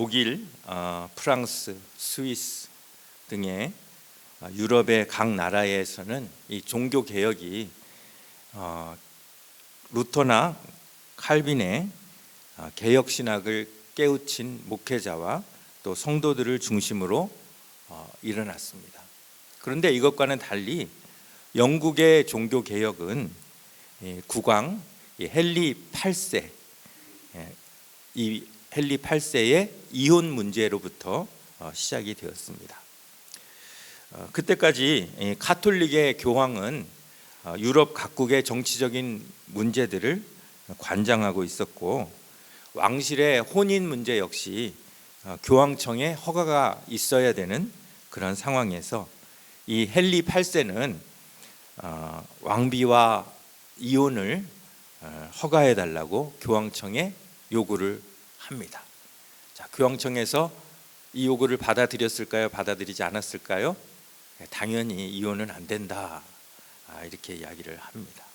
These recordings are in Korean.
독일, 프랑스, 스위스 등의 유럽의 각 나라에서는 이 종교 개혁이 루터나 칼빈의 개혁 신학을 깨우친 목회자와 또 성도들을 중심으로 일어났습니다. 그런데 이것과는 달리 영국의 종교 개혁은 국왕 헨리 8세, 이 헨리 8세의 이혼 문제로부터 시작이 되었습니다. 그때까지 가톨릭의 교황은 유럽 각국의 정치적인 문제들을 관장하고 있었고, 왕실의 혼인 문제 역시 교황청의 허가가 있어야 되는 그런 상황에서 이 헨리 8세는 왕비와 이혼을 허가해 달라고 교황청에 요구를 합니다. 자, 교황청에서 이 요구를 받아들였을까요? 받아들이지 않았을까요? 당연히 이혼은 안 된다, 이렇게 이야기를 합니다.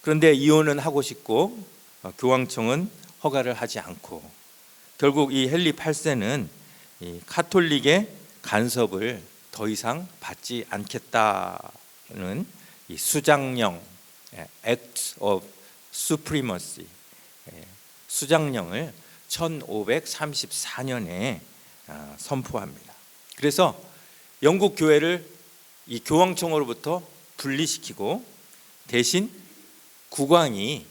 그런데 이혼은 하고 싶고 교황청은 허가를 하지 않고, 결국 이 헨리 8세는 이 카톨릭의 간섭을 더 이상 받지 않겠다는 이 수장령, Act of Supremacy, 수장령을 1534년에 선포합니다. 그래서 영국 교회를 이 교황청으로부터 분리시키고 대신 국왕이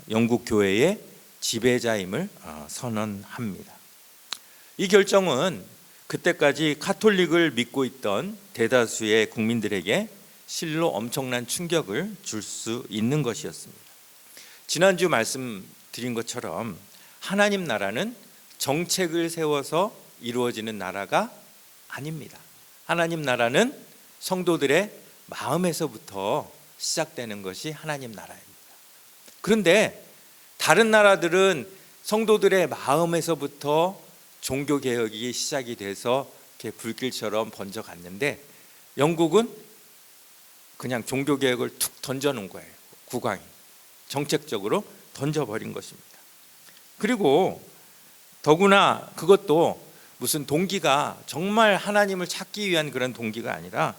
영국 교회의 지배자임을 선언합니다. 이 결정은 그때까지 카톨릭을 믿고 있던 대다수의 국민들에게 실로 엄청난 충격을 줄 수 있는 것이었습니다. 지난주 말씀드린 것처럼 하나님 나라는 정책을 세워서 이루어지는 나라가 아닙니다. 하나님 나라는 성도들의 마음에서부터 시작되는 것이 하나님 나라입니다. 그런데 다른 나라들은 성도들의 마음에서부터 종교개혁이 시작이 돼서 이렇게 불길처럼 번져갔는데, 영국은 그냥 종교개혁을 툭 던져놓은 거예요. 국왕이 정책적으로 던져버린 것입니다. 그리고 더구나 그것도 무슨 동기가 정말 하나님을 찾기 위한 그런 동기가 아니라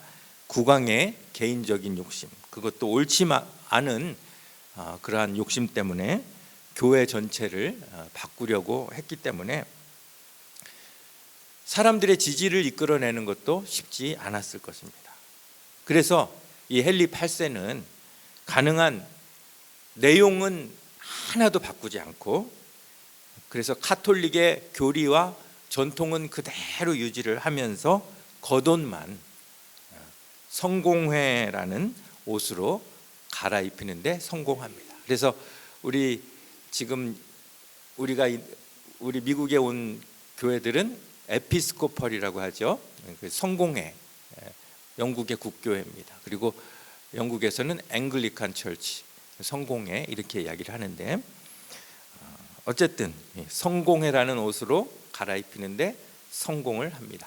국왕의 개인적인 욕심, 그것도 옳지 않은 그러한 욕심 때문에 교회 전체를 바꾸려고 했기 때문에 사람들의 지지를 이끌어내는 것도 쉽지 않았을 것입니다. 그래서 이 헨리 8세는 가능한 내용은 하나도 바꾸지 않고, 그래서 카톨릭의 교리와 전통은 그대로 유지를 하면서 겉옷만 성공회라는 옷으로 갈아입히는데 성공합니다. 그래서 우리 미국에 온 교회들은 에피스코펄이라고 하죠. 성공회, 영국의 국교회입니다. 그리고 영국에서는 앵글리칸 처치, 성공회 이렇게 이야기를 하는데, 어쨌든 성공회라는 옷으로 갈아입히는데 성공을 합니다.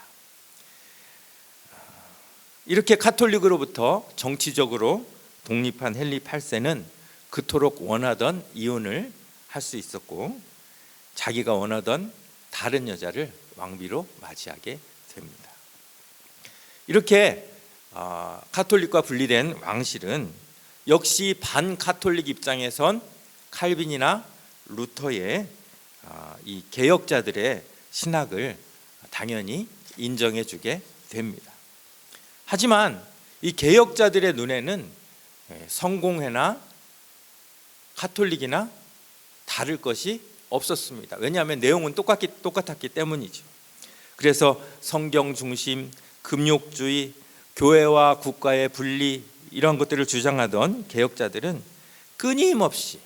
이렇게 카톨릭으로부터 정치적으로 독립한 헨리 8세는 그토록 원하던 이혼을 할 수 있었고, 자기가 원하던 다른 여자를 왕비로 맞이하게 됩니다. 이렇게 카톨릭과 분리된 왕실은 역시 반카톨릭 입장에선 칼빈이나 루터의 이 개혁자들의 신학을 당연히 인정해주게 됩니다. 하지만 이 개혁자들의 눈에는 성공회나 카톨릭이나 다를 것이 없었습니다. 왜냐하면 내용은 똑같았기 때문이죠. 그래서 성경 중심, 금욕주의, 교회와 국가의 분리, 이런 것들을 주장하던 개혁자들은 끊임없이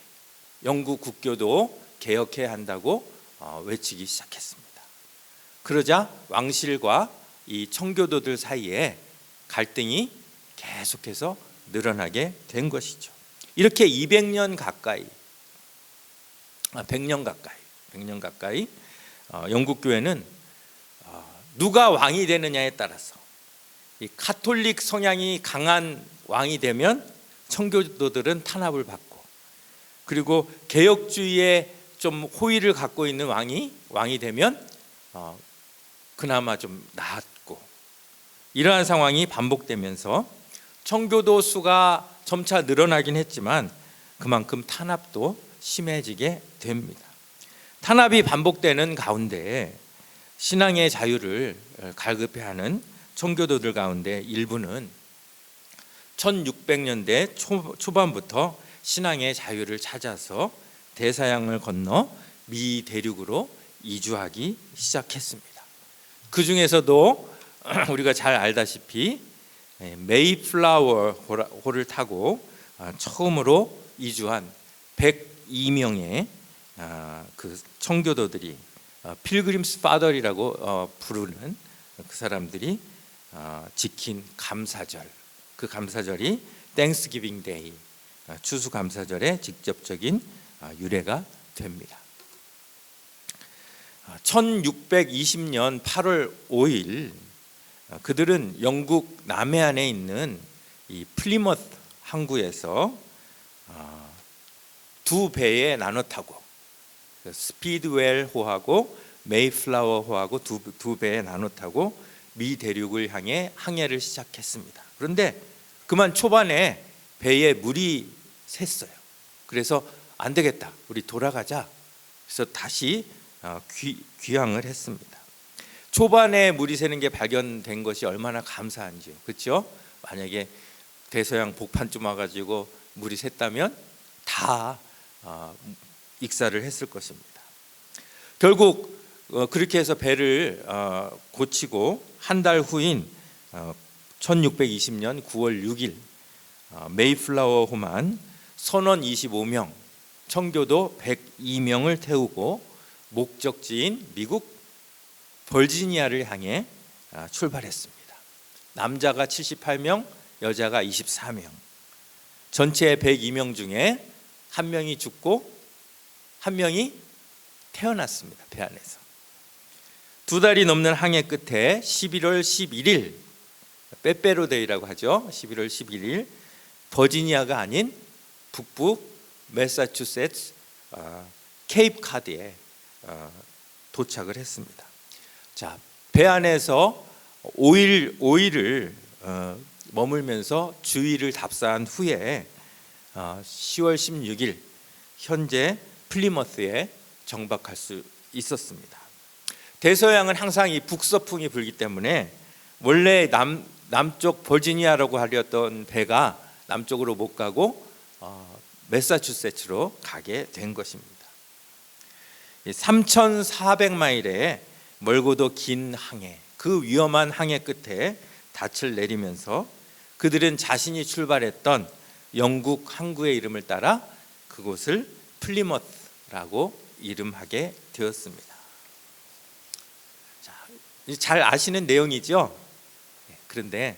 영국 국교도 개혁해야 한다고 외치기 시작했습니다. 그러자 왕실과 이 청교도들 사이에 갈등이 계속해서 늘어나게 된 것이죠. 이렇게 100년 가까이 영국 교회는 누가 왕이 되느냐에 따라서 이 카톨릭 성향이 강한 왕이 되면 청교도들은 탄압을 받고, 그리고 개혁주의의 좀 호의를 갖고 있는 왕이 되면 그나마 좀 나았고, 이러한 상황이 반복되면서 청교도 수가 점차 늘어나긴 했지만 그만큼 탄압도 심해지게 됩니다. 탄압이 반복되는 가운데 신앙의 자유를 갈급해하는 청교도들 가운데 일부는 1600년대 초반부터 신앙의 자유를 찾아서 대서양을 건너 미 대륙으로 이주하기 시작했습니다. 그 중에서도 우리가 잘 알다시피 메이플라워호를 타고 처음으로 이주한 102명의 그 청교도들이 필그림스 파더리라고 부르는 그 사람들이 지킨 감사절, 그 감사절이 땡스기빙 데이, 추수감사절의 직접적인 유래가 됩니다. 1620년 8월 5일 그들은 영국 남해안에 있는 이 플리머스 항구에서 두 배에 나눠 타고, 스피드웰호하고 메이플라워호하고 두 배에 나눠 타고 미 대륙을 향해 항해를 시작했습니다. 그런데 그만 초반에 배에 물이 샜어요. 그래서 안 되겠다, 우리 돌아가자. 그래서 다시 귀향을 했습니다. 초반에 물이 새는 게 발견된 것이 얼마나 감사한지요, 그렇죠? 만약에 대서양 복판쯤 와가지고 물이 샜다면 다 익사를 했을 것입니다. 결국 그렇게 해서 배를 고치고 한 달 후인 1620년 9월 6일 메이플라워호만 선원 25명, 청교도 102명을 태우고 목적지인 미국 버지니아를 향해 출발했습니다. 남자가 78명, 여자가 24명. 전체 102명 중에 한 명이 죽고 한 명이 태어났습니다. 배 안에서. 두 달이 넘는 항해 끝에 11월 11일, 빼빼로데이라고 하죠. 11월 11일 버지니아가 아닌 북부 매사추세츠 케이프 카드에 도착을 했습니다. 자, 배 안에서 5일을 머물면서 주위를 답사한 후에 10월 16일 현재 플리머스에 정박할 수 있었습니다. 대서양은 항상 이 북서풍이 불기 때문에 원래 남쪽 버지니아라고 하려던 배가 남쪽으로 못 가고 매사추세츠로 가게 된 것입니다. 3,400마일의 멀고도 긴 항해, 그 위험한 항해 끝에 닻을 내리면서 그들은 자신이 출발했던 영국 항구의 이름을 따라 그곳을 플리머스라고 이름하게 되었습니다. 자, 잘 아시는 내용이죠? 그런데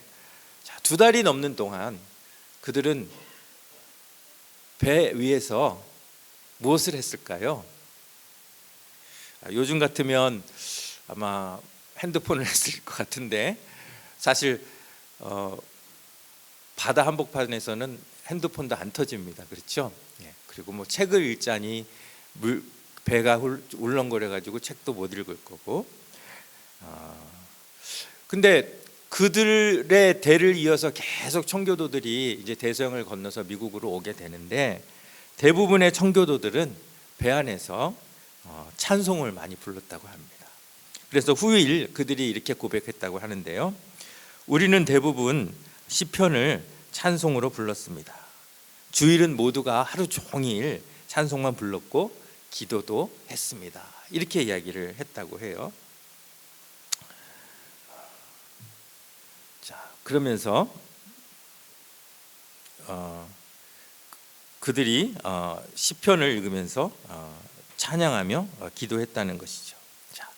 두 달이 넘는 동안 그들은 배 위에서 무엇을 했을까요? 요즘 같으면 아마 핸드폰을 했을 것 같은데, 사실 바다 한복판에서는 핸드폰도 안 터집니다. 그렇죠? 그리고 뭐 책을 읽자니 배가 울렁거려 가지고 책도 못 읽을 거고. 근데 그들의 대를 이어서 계속 청교도들이 이제 대서양을 건너서 미국으로 오게 되는데, 대부분의 청교도들은 배 안에서 찬송을 많이 불렀다고 합니다. 그래서 후일 그들이 이렇게 고백했다고 하는데요. 우리는 대부분 시편을 찬송으로 불렀습니다. 주일은 모두가 하루 종일 찬송만 불렀고 기도도 했습니다. 이렇게 이야기를 했다고 해요. 자, 그러면서 그들이 시편을 읽으면서 찬양하며 기도했다는 것이죠. 자,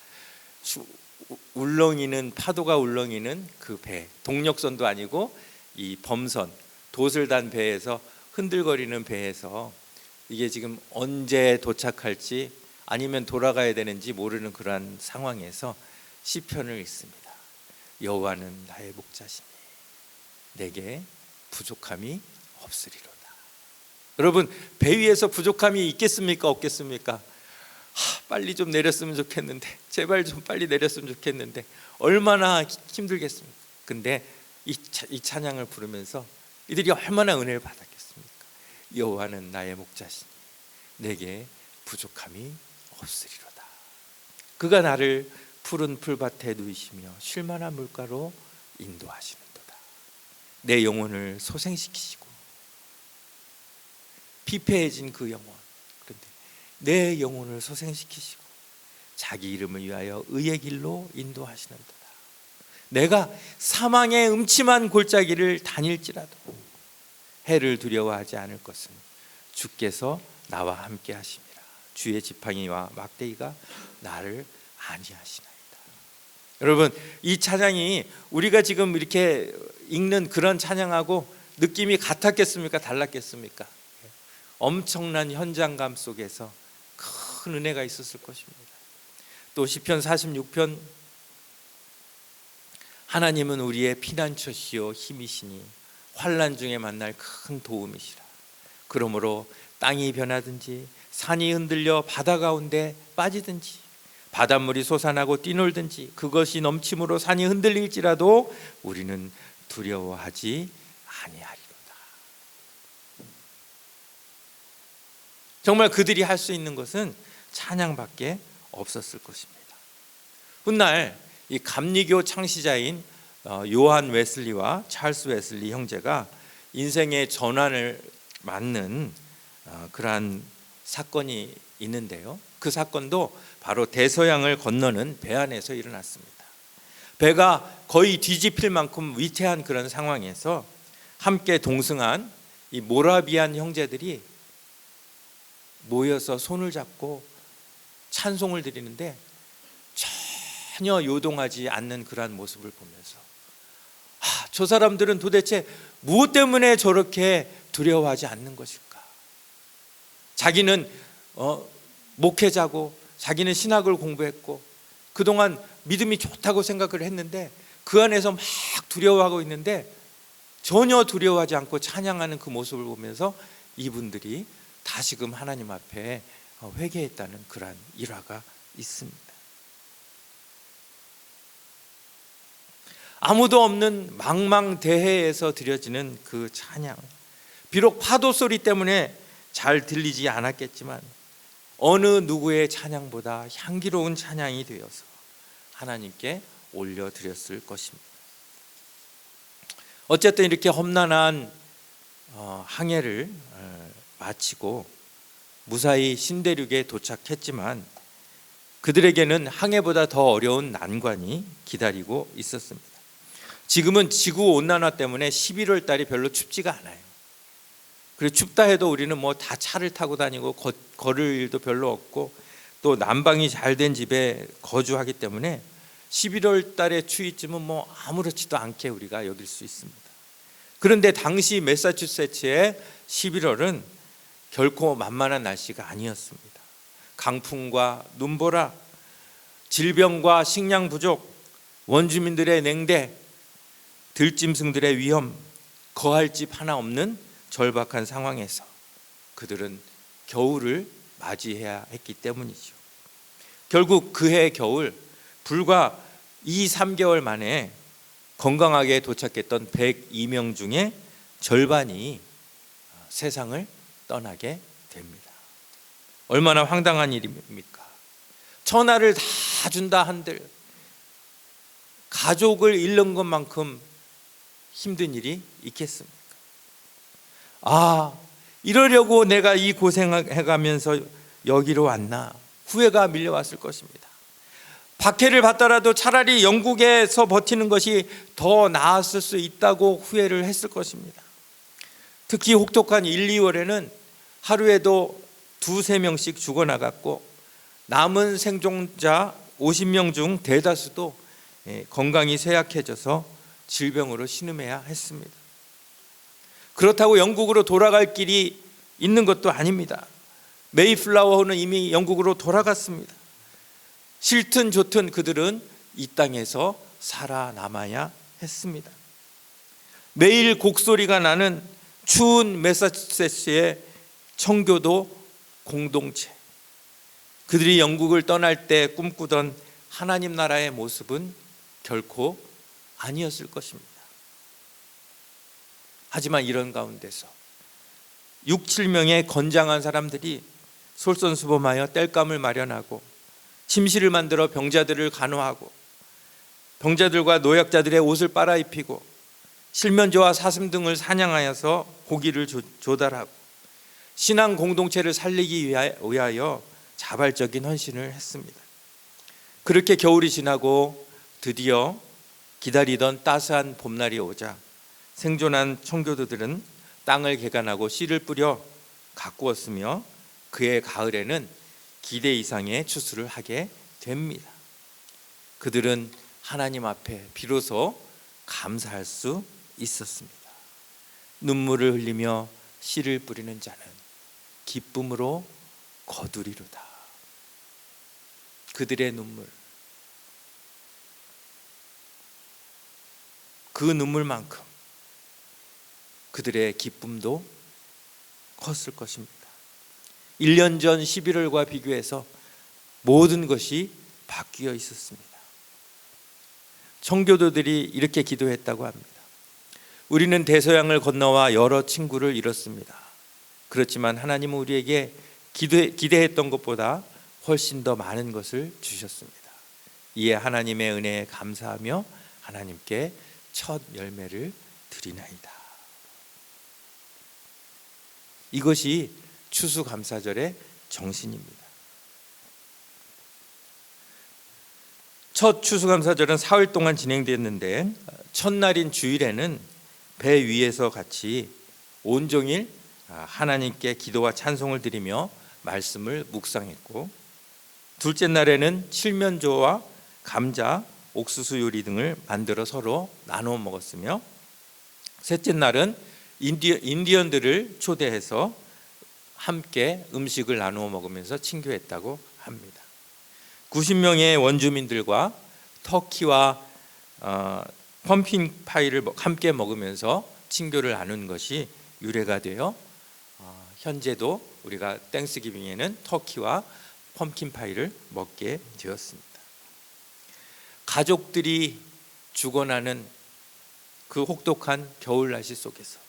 울렁이는 파도가 울렁이는 그 배, 동력선도 아니고 이 범선, 돛을 단 배에서 흔들거리는 배에서 이게 지금 언제 도착할지 아니면 돌아가야 되는지 모르는 그러한 상황에서 시편을 읽습니다. 여호와는 나의 목자시니 내게 부족함이 없으리로다. 여러분, 배 위에서 부족함이 있겠습니까? 없겠습니까? 빨리 좀 내렸으면 좋겠는데, 제발 좀 빨리 내렸으면 좋겠는데 얼마나 힘들겠습니까? 근데 이 찬양을 부르면서 이들이 얼마나 은혜를 받았겠습니까? 여호와는 나의 목자시니 내게 부족함이 없으리로다. 그가 나를 푸른 풀밭에 누이시며 쉴만한 물가로 인도하시는도다. 내 영혼을 소생시키시고 피폐해진 그 영혼, 그런데 내 영혼을 소생시키시고 자기 이름을 위하여 의의 길로 인도하시는도다. 내가 사망의 음침한 골짜기를 다닐지라도 해를 두려워하지 않을 것은 주께서 나와 함께 하심이라. 주의 지팡이와 막대기가 나를 안위하시나이다. 여러분, 이 찬양이 우리가 지금 이렇게 읽는 그런 찬양하고 느낌이 같았겠습니까? 달랐겠습니까? 엄청난 현장감 속에서 큰 은혜가 있었을 것입니다. 또 시편 46편, 하나님은 우리의 피난처시요 힘이시니 환난 중에 만날 큰 도움이시라. 그러므로 땅이 변하든지 산이 흔들려 바다 가운데 빠지든지 바닷물이 솟아나고 뛰놀든지 그것이 넘침으로 산이 흔들릴지라도 우리는 두려워하지 아니하리로다. 정말 그들이 할 수 있는 것은 찬양밖에 없었을 것입니다. 훗날 이 감리교 창시자인 요한 웨슬리와 찰스 웨슬리 형제가 인생의 전환을 맞는 그러한 사건이 있는데요. 그 사건도 바로 대서양을 건너는 배 안에서 일어났습니다. 배가 거의 뒤집힐 만큼 위태한 그런 상황에서 함께 동승한 이 모라비안 형제들이 모여서 손을 잡고 찬송을 드리는데 전혀 요동하지 않는 그러한 모습을 보면서 저 사람들은 도대체 무엇 때문에 저렇게 두려워하지 않는 것일까? 자기는 목회자고 자기는 신학을 공부했고 그동안 믿음이 좋다고 생각을 했는데 그 안에서 막 두려워하고 있는데 전혀 두려워하지 않고 찬양하는 그 모습을 보면서 이분들이 다시금 하나님 앞에 회개했다는 그러한 일화가 있습니다. 아무도 없는 망망대해에서 드려지는 그 찬양, 비록 파도 소리 때문에 잘 들리지 않았겠지만 어느 누구의 찬양보다 향기로운 찬양이 되어서 하나님께 올려드렸을 것입니다. 어쨌든 이렇게 험난한 항해를 마치고 무사히 신대륙에 도착했지만 그들에게는 항해보다 더 어려운 난관이 기다리고 있었습니다. 지금은 지구온난화 때문에 11월 달이 별로 춥지가 않아요. 그리고 춥다 해도 우리는 뭐 다 차를 타고 다니고 걸을 일도 별로 없고 또 난방이 잘 된 집에 거주하기 때문에 11월 달의 추위쯤은 뭐 아무렇지도 않게 우리가 여길 수 있습니다. 그런데 당시 매사추세츠의 11월은 결코 만만한 날씨가 아니었습니다. 강풍과 눈보라, 질병과 식량 부족, 원주민들의 냉대, 들짐승들의 위험, 거할 집 하나 없는 절박한 상황에서 그들은 겨울을 맞이해야 했기 때문이죠. 결국 그해 겨울 불과 2-3개월 만에 건강하게 도착했던 102명 중에 절반이 세상을 떠나게 됩니다. 얼마나 황당한 일입니까? 천하를 다 준다 한들 가족을 잃는 것만큼 힘든 일이 있겠습니까? 이러려고 내가 이 고생해가면서 여기로 왔나? 후회가 밀려왔을 것입니다. 박해를 받더라도 차라리 영국에서 버티는 것이 더 나았을 수 있다고 후회를 했을 것입니다. 특히 혹독한 1, 2월에는 하루에도 2-3명씩 죽어나갔고 남은 생존자 50명 중 대다수도 건강이 쇠약해져서 질병으로 신음해야 했습니다. 그렇다고 영국으로 돌아갈 길이 있는 것도 아닙니다. 메이플라워호는 이미 영국으로 돌아갔습니다. 싫든 좋든 그들은 이 땅에서 살아남아야 했습니다. 매일 곡소리가 나는 추운 매사추세츠의 청교도 공동체, 그들이 영국을 떠날 때 꿈꾸던 하나님 나라의 모습은 결코 아니었을 것입니다. 하지만 이런 가운데서 6, 7명의 건장한 사람들이 솔선수범하여 땔감을 마련하고 침실을 만들어 병자들을 간호하고 병자들과 노약자들의 옷을 빨아입히고 실면조와 사슴 등을 사냥하여서 고기를 조달하고 신앙 공동체를 살리기 위하여 자발적인 헌신을 했습니다. 그렇게 겨울이 지나고 드디어 기다리던 따스한 봄날이 오자 생존한 청교도들은 땅을 개간하고 씨를 뿌려 가꾸었으며 그해 가을에는 기대 이상의 추수를 하게 됩니다. 그들은 하나님 앞에 비로소 감사할 수 있었습니다. 눈물을 흘리며 씨를 뿌리는 자는 기쁨으로 거두리로다. 그들의 눈물, 그 눈물만큼 그들의 기쁨도 컸을 것입니다. 1년 전 11월과 비교해서 모든 것이 바뀌어 있었습니다. 청교도들이 이렇게 기도했다고 합니다. 우리는 대서양을 건너와 여러 친구를 잃었습니다. 그렇지만 하나님은 우리에게 기대했던 것보다 훨씬 더 많은 것을 주셨습니다. 이에 하나님의 은혜에 감사하며 하나님께 첫 열매를 드리나이다. 이것이 추수감사절의 정신입니다. 첫 추수감사절은 사흘 동안 진행됐는데 첫날인 주일에는 배 위에서 같이 온종일 하나님께 기도와 찬송을 드리며 말씀을 묵상했고, 둘째 날에는 칠면조와 감자, 옥수수 요리 등을 만들어 서로 나누어 먹었으며, 셋째 날은 인디언들을 초대해서 함께 음식을 나누어 먹으면서 친교했다고 합니다. 90명의 원주민들과 터키와 펌킨 파이를 함께 먹으면서 친교를 나눈 것이 유래가 되어 현재도 우리가 땡스기빙에는 터키와 펌킨 파이를 먹게 되었습니다. 가족들이 죽어나는 그 혹독한 겨울 날씨 속에서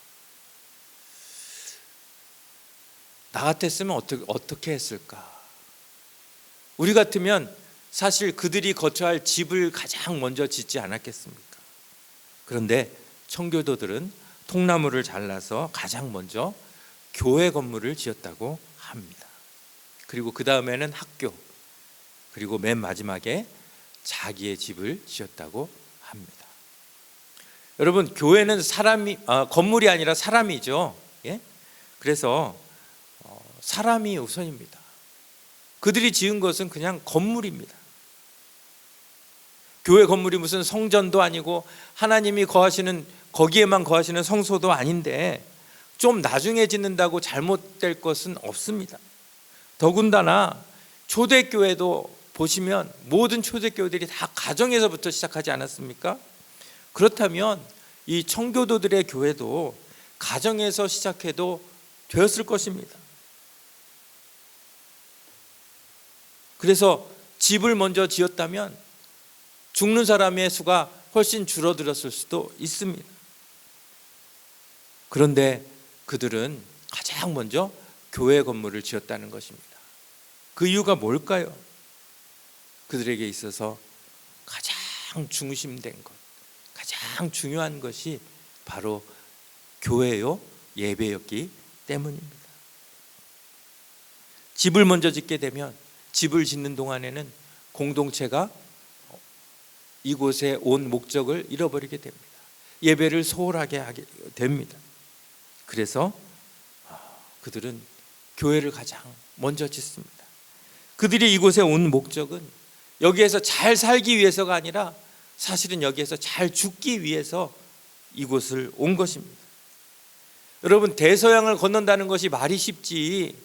나 같았으면 어떻게 했을까? 우리 같으면 사실 그들이 거쳐야 할 집을 가장 먼저 짓지 않았겠습니까? 그런데 청교도들은 통나무를 잘라서 가장 먼저 교회 건물을 지었다고 합니다. 그리고 그 다음에는 학교, 그리고 맨 마지막에 자기의 집을 지었다고 합니다. 여러분, 교회는 건물이 아니라 사람이죠. 예? 그래서 사람이 우선입니다. 그들이 지은 것은 그냥 건물입니다. 교회 건물이 무슨 성전도 아니고 하나님이 거기에만 거하시는 성소도 아닌데 좀 나중에 짓는다고 잘못될 것은 없습니다. 더군다나 초대교회도 보시면 모든 초대교회들이 다 가정에서부터 시작하지 않았습니까? 그렇다면 이 청교도들의 교회도 가정에서 시작해도 되었을 것입니다. 그래서 집을 먼저 지었다면 죽는 사람의 수가 훨씬 줄어들었을 수도 있습니다. 그런데 그들은 가장 먼저 교회 건물을 지었다는 것입니다. 그 이유가 뭘까요? 그들에게 있어서 가장 중심된 것, 가장 중요한 것이 바로 교회요, 예배였기 때문입니다. 집을 먼저 짓게 되면 집을 짓는 동안에는 공동체가 이곳에 온 목적을 잃어버리게 됩니다. 예배를 소홀하게 하게 됩니다. 그래서 그들은 교회를 가장 먼저 짓습니다. 그들이 이곳에 온 목적은 여기에서 잘 살기 위해서가 아니라 사실은 여기에서 잘 죽기 위해서 이곳을 온 것입니다. 여러분, 대서양을 건넌다는 것이 말이 쉽지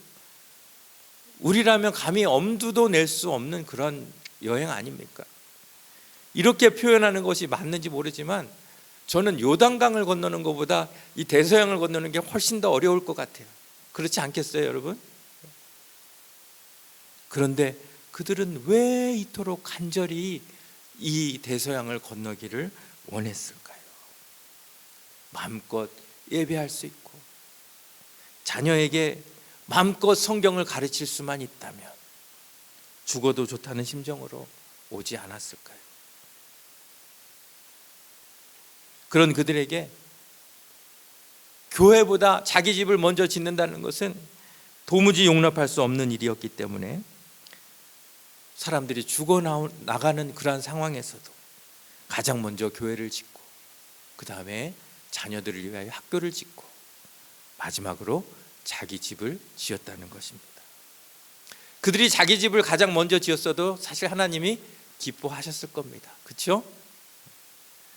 우리라면 감히 엄두도 낼 수 없는 그런 여행 아닙니까? 이렇게 표현하는 것이 맞는지 모르지만 저는 요단강을 건너는 것보다 이 대서양을 건너는 게 훨씬 더 어려울 것 같아요. 그렇지 않겠어요, 여러분? 그런데 그들은 왜 이토록 간절히 이 대서양을 건너기를 원했을까요? 마음껏 예배할 수 있고 자녀에게 마음껏 성경을 가르칠 수만 있다면 죽어도 좋다는 심정으로 오지 않았을까요? 그런 그들에게 교회보다 자기 집을 먼저 짓는다는 것은 도무지 용납할 수 없는 일이었기 때문에 사람들이 죽어나가는 그러한 상황에서도 가장 먼저 교회를 짓고 그 다음에 자녀들을 위하여 학교를 짓고 마지막으로 자기 집을 지었다는 것입니다. 그들이 자기 집을 가장 먼저 지었어도 사실 하나님이 기뻐하셨을 겁니다. 그렇죠?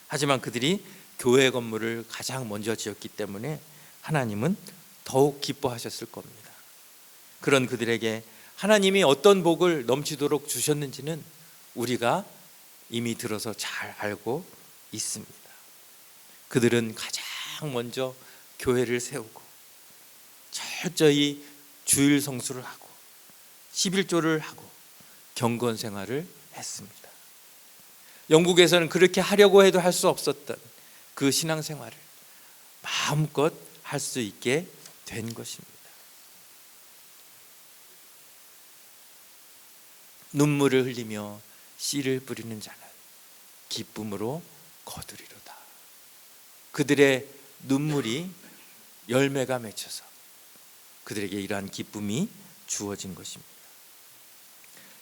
하지만 그들이 교회 건물을 가장 먼저 지었기 때문에 하나님은 더욱 기뻐하셨을 겁니다. 그런 그들에게 하나님이 어떤 복을 넘치도록 주셨는지는 우리가 이미 들어서 잘 알고 있습니다. 그들은 가장 먼저 교회를 세우고 철저히 주일 성수를 하고 11조를 하고 경건 생활을 했습니다. 영국에서는 그렇게 하려고 해도 할 수 없었던 그 신앙생활을 마음껏 할 수 있게 된 것입니다. 눈물을 흘리며 씨를 뿌리는 자는 기쁨으로 거두리로다. 그들의 눈물이 열매가 맺혀서 그들에게 이러한 기쁨이 주어진 것입니다.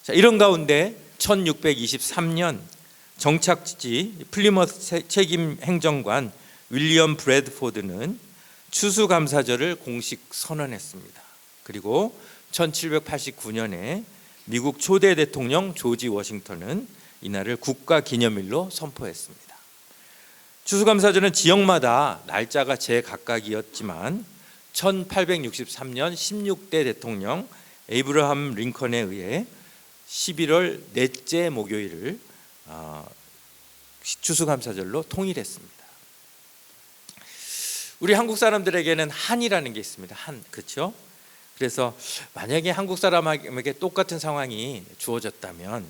자, 이런 가운데 1623년 정착지 플리머스 책임 행정관 윌리엄 브래드포드는 추수감사절을 공식 선언했습니다. 그리고 1789년에 미국 초대 대통령 조지 워싱턴은 이날을 국가기념일로 선포했습니다. 추수감사절은 지역마다 날짜가 제각각이었지만 1863년 16대 대통령 에이브러함 링컨에 의해 11월 넷째 목요일을 추수감사절로 통일했습니다. 우리 한국 사람들에게는 한이라는 게 있습니다. 한, 그렇죠? 그래서 만약에 한국 사람에게 똑같은 상황이 주어졌다면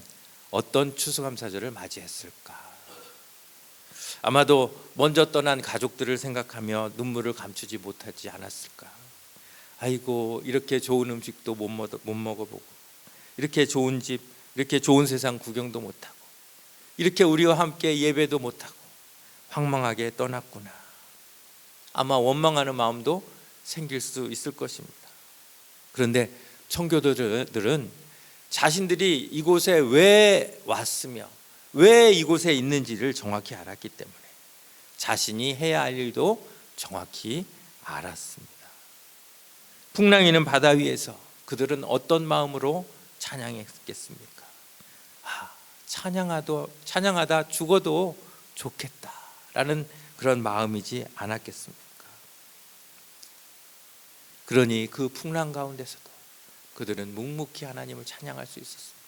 어떤 추수감사절을 맞이했을까? 아마도 먼저 떠난 가족들을 생각하며 눈물을 감추지 못하지 않았을까? 아이고, 이렇게 좋은 음식도 못 먹어보고, 이렇게 좋은 집, 이렇게 좋은 세상 구경도 못하고, 이렇게 우리와 함께 예배도 못하고 황망하게 떠났구나. 아마 원망하는 마음도 생길 수 있을 것입니다. 그런데 청교도들은 자신들이 이곳에 왜 왔으며 왜 이곳에 있는지를 정확히 알았기 때문에 자신이 해야 할 일도 정확히 알았습니다. 풍랑이는 바다 위에서 그들은 어떤 마음으로 찬양했겠습니까? 찬양하다 죽어도 좋겠다라는 그런 마음이지 않았겠습니까? 그러니 그 풍랑 가운데서도 그들은 묵묵히 하나님을 찬양할 수 있었습니다.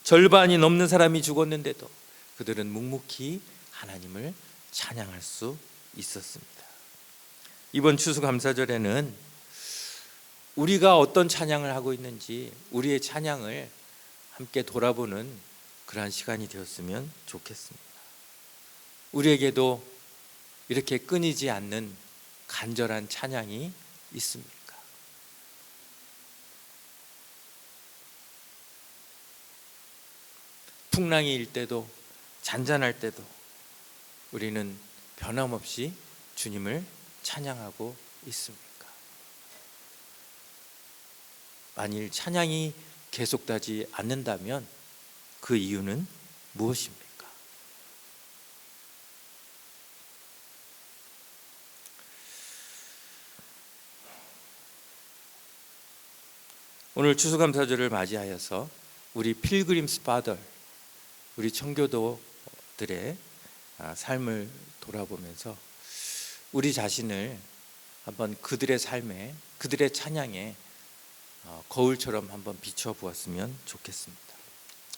절반이 넘는 사람이 죽었는데도 그들은 묵묵히 하나님을 찬양할 수 있었습니다. 이번 추수감사절에는 우리가 어떤 찬양을 하고 있는지 우리의 찬양을 함께 돌아보는 그러한 시간이 되었으면 좋겠습니다. 우리에게도 이렇게 끊이지 않는 간절한 찬양이 있습니까? 풍랑이 일 때도 잔잔할 때도 우리는 변함없이 주님을 찬양하고 있습니까? 만일 찬양이 계속되지 않는다면 그 이유는 무엇입니까? 오늘 추수감사절을 맞이하여서 우리 필그림스 파더, 우리 청교도들의 삶을 돌아보면서 우리 자신을 한번 그들의 삶에, 그들의 찬양에 거울처럼 한번 비춰보았으면 좋겠습니다.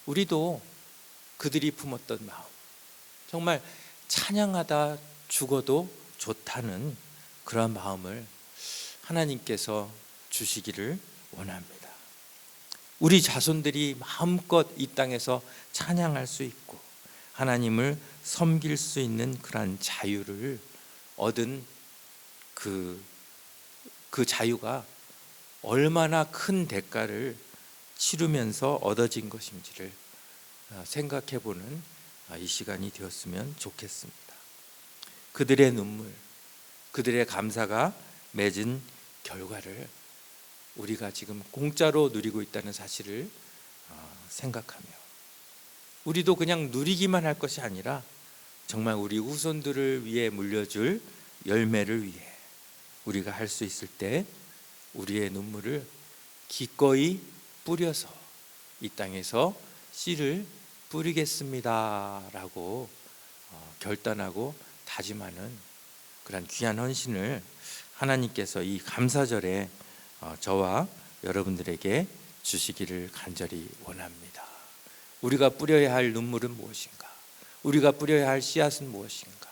우리도 그들이 품었던 마음, 정말 찬양하다 죽어도 좋다는 그런 마음을 하나님께서 주시기를 원합니다. 우리 자손들이 마음껏 이 땅에서 찬양할 수 있고 하나님을 섬길 수 있는 그러한 자유를 얻은 그 자유가 얼마나 큰 대가를 치르면서 얻어진 것인지를 생각해 보는 이 시간이 되었으면 좋겠습니다. 그들의 눈물, 그들의 감사가 맺은 결과를 우리가 지금 공짜로 누리고 있다는 사실을 생각하며 우리도 그냥 누리기만 할 것이 아니라 정말 우리 후손들을 위해 물려줄 열매를 위해 우리가 할 수 있을 때 우리의 눈물을 기꺼이 뿌려서 이 땅에서 씨를 뿌리겠습니다 라고 결단하고 다짐하는 그런 귀한 헌신을 하나님께서 이 감사절에 저와 여러분들에게 주시기를 간절히 원합니다. 우리가 뿌려야 할 눈물은 무엇인가? 우리가 뿌려야 할 씨앗은 무엇인가?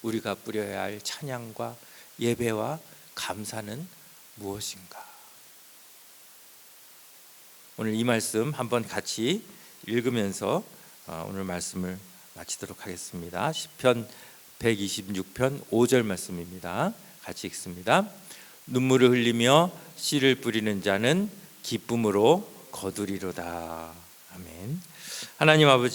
우리가 뿌려야 할 찬양과 예배와 감사는 무엇인가? 오늘 이 말씀 한번 같이 읽으면서 오늘 말씀을 마치도록 하겠습니다. 시편 126편 5절 말씀입니다. 같이 읽습니다. 눈물을 흘리며 씨를 뿌리는 자는 기쁨으로 거두리로다. 아멘. 하나님 아버지,